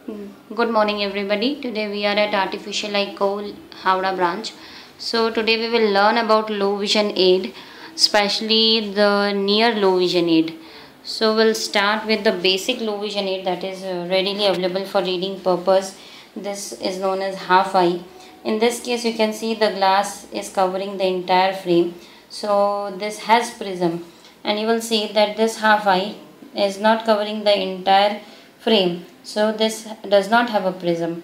Good morning everybody. Today we are at Artificial Eye Co. Howrah branch. So today we will learn about low vision aid, especially the near low vision aid. So we'll start with the basic low vision aid that is readily available for reading purpose. This is known as half eye. In this case you can see the glass is covering the entire frame. So this has prism, and you will see that this half eye is not covering the entire frame, so this does not have a prism.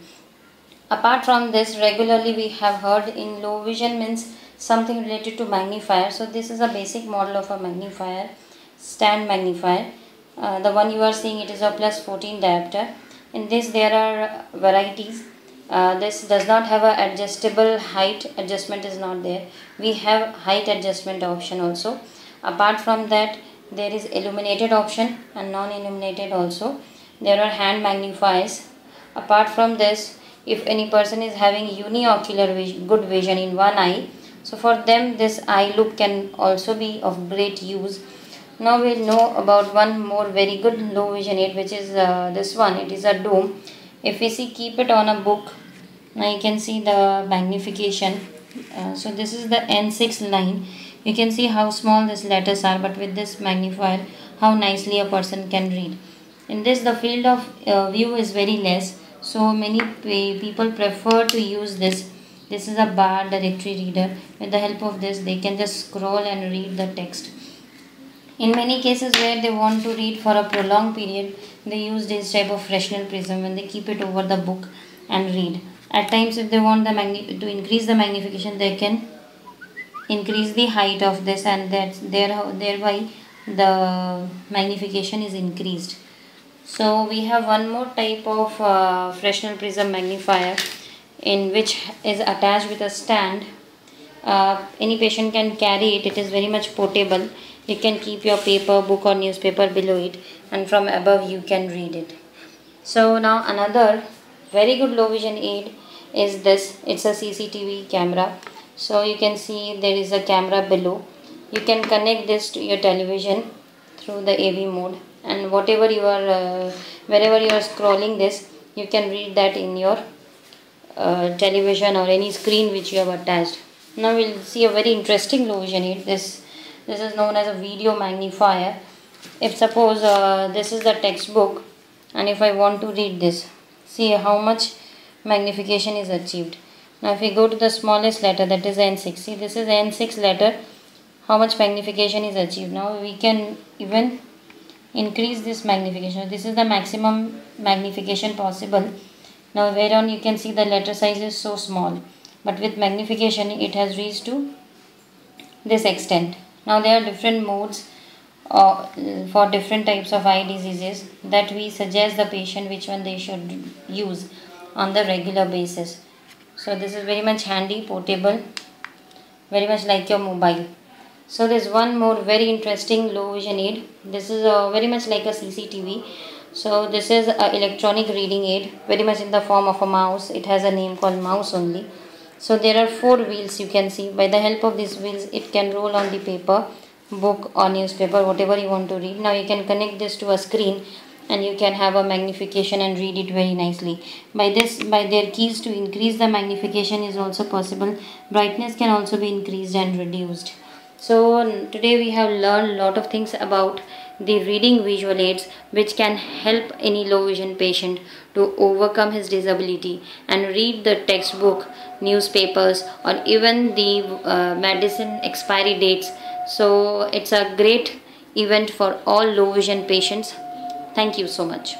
Apart from this, regularly we have heard in low vision means something related to magnifier. So this is a basic model of a magnifier, stand magnifier. The one you are seeing, it is a +14 diopter. In this there are varieties. This does not have a adjustable height adjustment, is not there. We have height adjustment option also. Apart from that, there is illuminated option and non-illuminated also. There are hand magnifiers. Apart from this, if any person is having uniocular good vision in one eye, so for them this eye loop can also be of great use. Now we will know about one more very good low vision aid, which is this one. It is a dome. If we see, keep it on a book, now you can see the magnification. So this is the N6 line. You can see how small these letters are, but with this magnifier how nicely a person can read. In this, the field of view is very less, so many people prefer to use this. This is a bar directory reader. With the help of this, they can just scroll and read the text. In many cases where they want to read for a prolonged period, they use this type of Fresnel prism when they keep it over the book and read. At times, if they want to increase the magnification, they can increase the height of this, and thereby the magnification is increased. So we have one more type of Fresnel prism magnifier, in which is attached with a stand. Any patient can carry it. It is very much portable. You can keep your paper, book or newspaper below it, and from above you can read it. So now another very good low vision aid is this. It's a CCTV camera. So you can see there is a camera below. You can connect this to your television through the AV mode, and whatever you are wherever you are scrolling this, you can read that in your television or any screen which you have attached. Now we'll see a very interesting low vision aid. This is known as a video magnifier. If suppose this is the textbook, and if I want to read this, see how much magnification is achieved. Now if we go to the smallest letter, that is N6, see this is N6 letter, how much magnification is achieved. Now we can even increase this magnification. This is the maximum magnification possible. Now whereon you can see the letter size is so small, but with magnification it has reached to this extent. Now there are different modes for different types of eye diseases that we suggest the patient which one they should use on the regular basis. So this is very much handy, portable, very much like your mobile. So there's one more very interesting low vision aid. This is very much like a CCTV. So this is an electronic reading aid, very much in the form of a mouse. It has a name called mouse only. So there are 4 wheels you can see. By the help of these wheels, it can roll on the paper, book or newspaper, whatever you want to read. Now you can connect this to a screen and you can have a magnification and read it very nicely. By their keys to increase the magnification is also possible. Brightness can also be increased and reduced. So today we have learned a lot of things about the reading visual aids which can help any low vision patient to overcome his disability and read the textbook, newspapers or even the medicine expiry dates. So it's a great event for all low vision patients. Thank you so much.